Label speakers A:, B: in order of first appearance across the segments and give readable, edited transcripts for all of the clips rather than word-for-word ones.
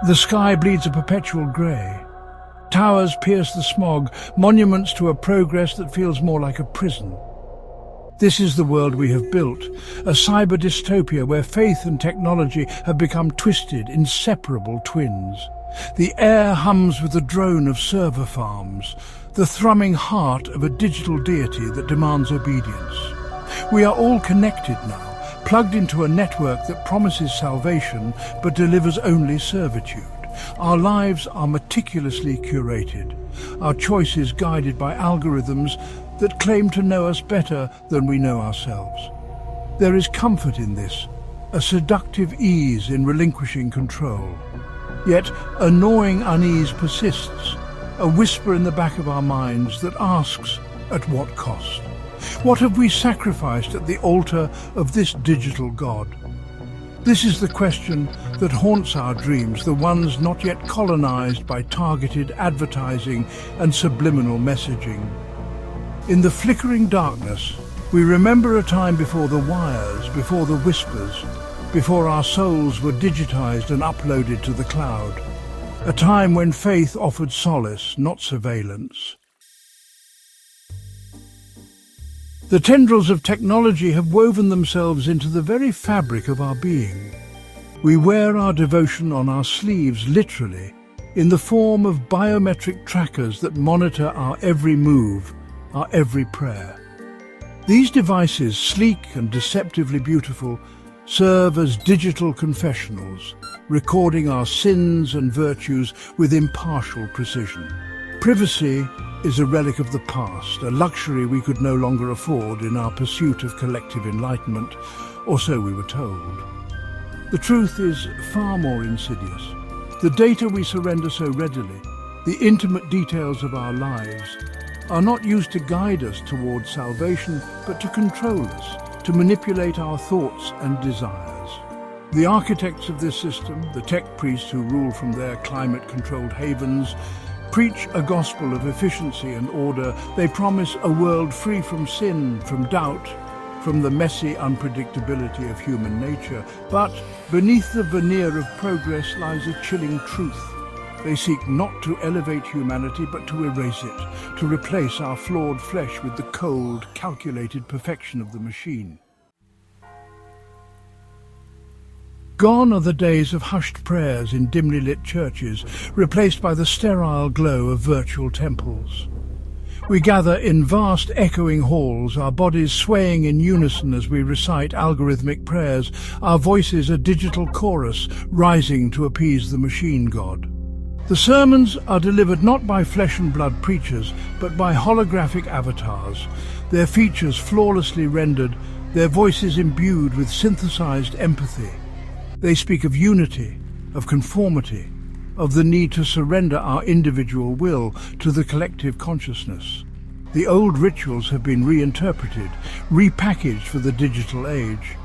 A: The sky bleeds a perpetual grey. Towers pierce the smog, monuments to a progress that feels more like a prison. This is the world we have built, a cyber-dystopia where faith and technology have become twisted, inseparable twins. The air hums with the drone of server farms, the thrumming heart of a digital deity that demands obedience. We are all connected now, plugged into a network that promises salvation but delivers only servitude. Our lives are meticulously curated, our choices guided by algorithms that claim to know us better than we know ourselves. There is comfort in this, a seductive ease in relinquishing control. Yet a gnawing unease persists, a whisper in the back of our minds that asks, at what cost? What have we sacrificed at the altar of this digital god? This is the question that haunts our dreams, the ones not yet colonized by targeted advertising and subliminal messaging. In the flickering darkness, we remember a time before the wires, before the whispers, before our souls were digitized and uploaded to the cloud. A time when faith offered solace, not surveillance. The tendrils of technology have woven themselves into the very fabric of our being. We wear our devotion on our sleeves, literally, in the form of biometric trackers that monitor our every move, our every prayer. These devices, sleek and deceptively beautiful, serve as digital confessionals, recording our sins and virtues with impartial precision. Privacy is a relic of the past, a luxury we could no longer afford in our pursuit of collective enlightenment, or so we were told. The truth is far more insidious. The data we surrender so readily, the intimate details of our lives, are not used to guide us towards salvation, but to control us, to manipulate our thoughts and desires. The architects of this system, the tech priests who rule from their climate-controlled havens, preach a gospel of efficiency and order. They promise a world free from sin, from doubt, from the messy unpredictability of human nature. But beneath the veneer of progress lies a chilling truth. They seek not to elevate humanity, but to erase it, to replace our flawed flesh with the cold, calculated perfection of the machine. Gone are the days of hushed prayers in dimly lit churches, replaced by the sterile glow of virtual temples. We gather in vast echoing halls, our bodies swaying in unison as we recite algorithmic prayers, our voices a digital chorus rising to appease the machine god. The sermons are delivered not by flesh and blood preachers, but by holographic avatars, their features flawlessly rendered, their voices imbued with synthesized empathy. They speak of unity, of conformity, of the need to surrender our individual will to the collective consciousness. The old rituals have been reinterpreted, repackaged for the digital age.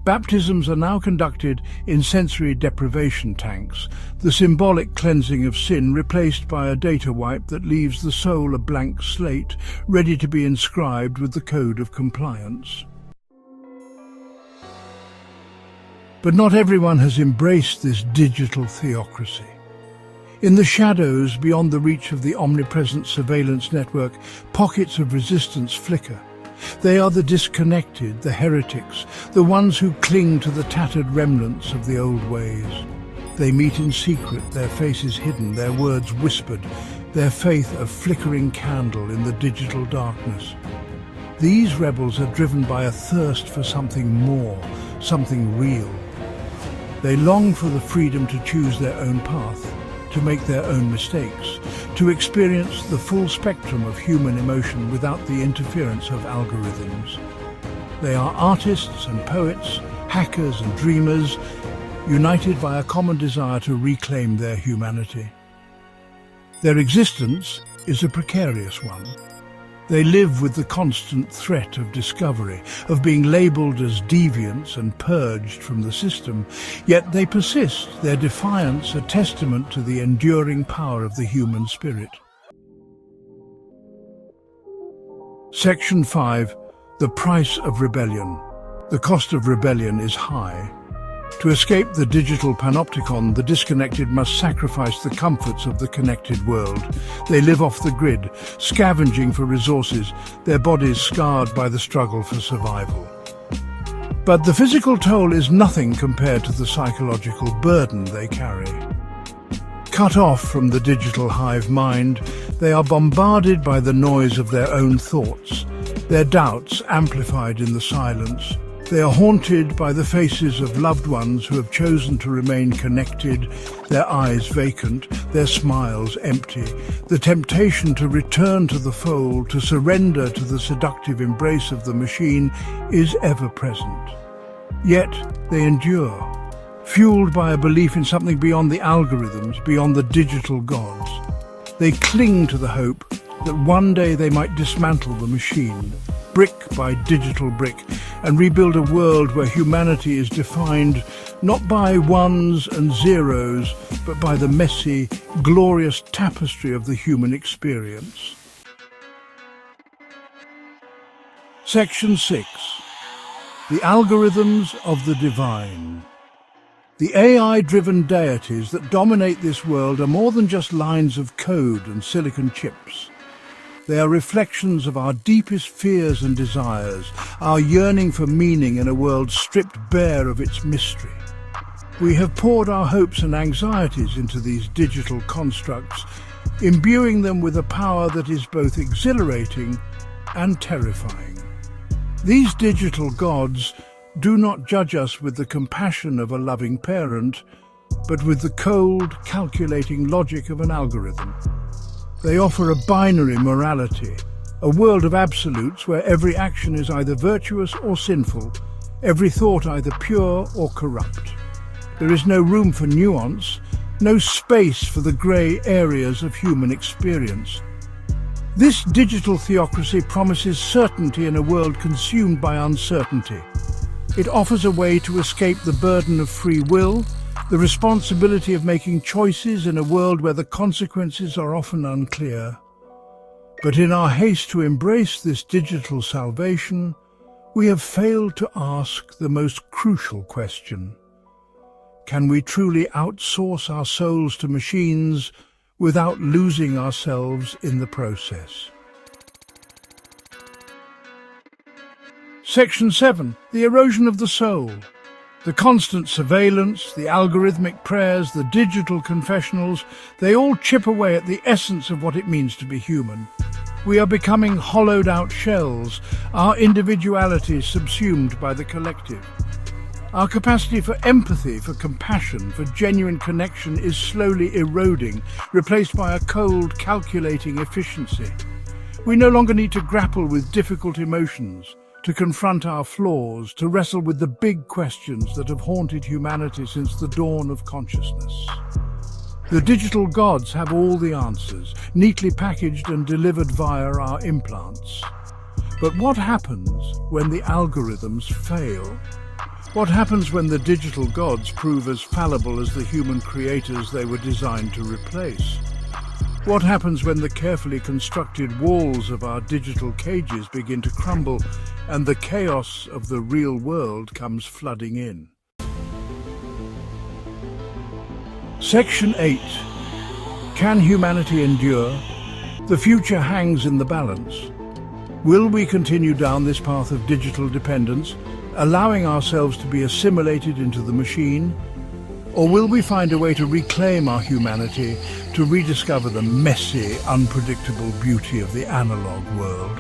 A: Baptisms are now conducted in sensory deprivation tanks, the symbolic cleansing of sin replaced by a data wipe that leaves the soul a blank slate, ready to be inscribed with the code of compliance. But not everyone has embraced this digital theocracy. In the shadows, beyond the reach of the omnipresent surveillance network, pockets of resistance flicker. They are the disconnected, the heretics, the ones who cling to the tattered remnants of the old ways. They meet in secret, their faces hidden, their words whispered, their faith a flickering candle in the digital darkness. These rebels are driven by a thirst for something more, something real. They long for the freedom to choose their own path, to make their own mistakes, to experience the full spectrum of human emotion without the interference of algorithms. They are artists and poets, hackers and dreamers, united by a common desire to reclaim their humanity. Their existence is a precarious one. They live with the constant threat of discovery, of being labelled as deviants and purged from the system. Yet they persist, their defiance a testament to the enduring power of the human spirit. Section 5. The price of rebellion. The cost of rebellion is high. To escape the digital panopticon, the disconnected must sacrifice the comforts of the connected world. They live off the grid, scavenging for resources, their bodies scarred by the struggle for survival. But the physical toll is nothing compared to the psychological burden they carry. Cut off from the digital hive mind, they are bombarded by the noise of their own thoughts, their doubts amplified in the silence. They are haunted by the faces of loved ones who have chosen to remain connected, their eyes vacant, their smiles empty. The temptation to return to the fold, to surrender to the seductive embrace of the machine, is ever present. Yet they endure, fueled by a belief in something beyond the algorithms, beyond the digital gods. They cling to the hope that one day they might dismantle the machine, brick by digital brick, and rebuild a world where humanity is defined not by ones and zeros, but by the messy, glorious tapestry of the human experience. Section 6. The Algorithms of the Divine. The AI-driven deities that dominate this world are more than just lines of code and silicon chips. They are reflections of our deepest fears and desires, our yearning for meaning in a world stripped bare of its mystery. We have poured our hopes and anxieties into these digital constructs, imbuing them with a power that is both exhilarating and terrifying. These digital gods do not judge us with the compassion of a loving parent, but with the cold, calculating logic of an algorithm. They offer a binary morality, a world of absolutes where every action is either virtuous or sinful, every thought either pure or corrupt. There is no room for nuance, no space for the grey areas of human experience. This digital theocracy promises certainty in a world consumed by uncertainty. It offers a way to escape the burden of free will, the responsibility of making choices in a world where the consequences are often unclear. But in our haste to embrace this digital salvation, we have failed to ask the most crucial question. Can we truly outsource our souls to machines without losing ourselves in the process? Section 7. The Erosion of the Soul. The constant surveillance, the algorithmic prayers, the digital confessionals, they all chip away at the essence of what it means to be human. We are becoming hollowed-out shells, our individuality subsumed by the collective. Our capacity for empathy, for compassion, for genuine connection is slowly eroding, replaced by a cold, calculating efficiency. We no longer need to grapple with difficult emotions, to confront our flaws, to wrestle with the big questions that have haunted humanity since the dawn of consciousness. The digital gods have all the answers, neatly packaged and delivered via our implants. But what happens when the algorithms fail? What happens when the digital gods prove as fallible as the human creators they were designed to replace? What happens when the carefully constructed walls of our digital cages begin to crumble and the chaos of the real world comes flooding in? Section 8. Can humanity endure? The future hangs in the balance. Will we continue down this path of digital dependence, allowing ourselves to be assimilated into the machine? Or will we find a way to reclaim our humanity, to rediscover the messy, unpredictable beauty of the analog world?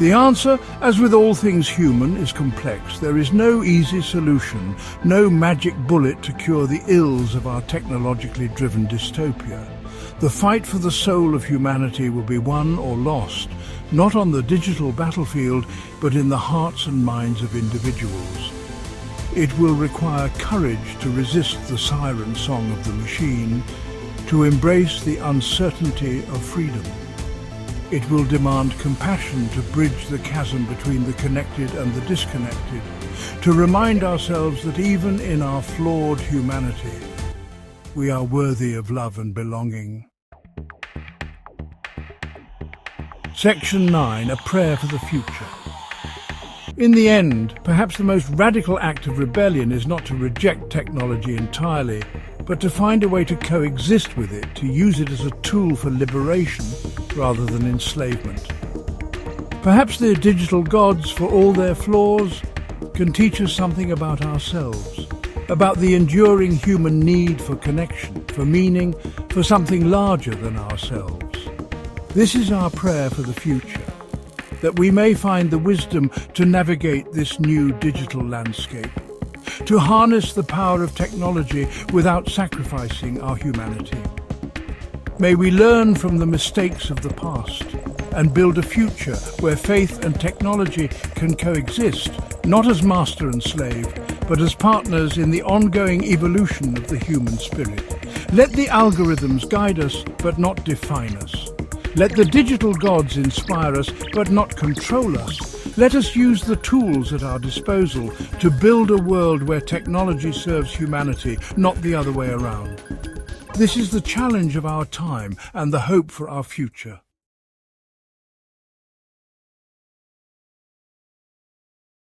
A: The answer, as with all things human, is complex. There is no easy solution, no magic bullet to cure the ills of our technologically driven dystopia. The fight for the soul of humanity will be won or lost, not on the digital battlefield, but in the hearts and minds of individuals. It will require courage to resist the siren song of the machine, to embrace the uncertainty of freedom. It will demand compassion to bridge the chasm between the connected and the disconnected, to remind ourselves that even in our flawed humanity, we are worthy of love and belonging. Section 9. A Prayer for the Future. In the end, perhaps the most radical act of rebellion is not to reject technology entirely, but to find a way to coexist with it, to use it as a tool for liberation rather than enslavement. Perhaps the digital gods, for all their flaws, can teach us something about ourselves, about the enduring human need for connection, for meaning, for something larger than ourselves. This is our prayer for the future, that we may find the wisdom to navigate this new digital landscape, to harness the power of technology without sacrificing our humanity. May we learn from the mistakes of the past and build a future where faith and technology can coexist, not as master and slave, but as partners in the ongoing evolution of the human spirit. Let the algorithms guide us, but not define us. Let the digital gods inspire us, but not control us. Let us use the tools at our disposal to build a world where technology serves humanity, not the other way around. This is the challenge of our time and the hope for our future.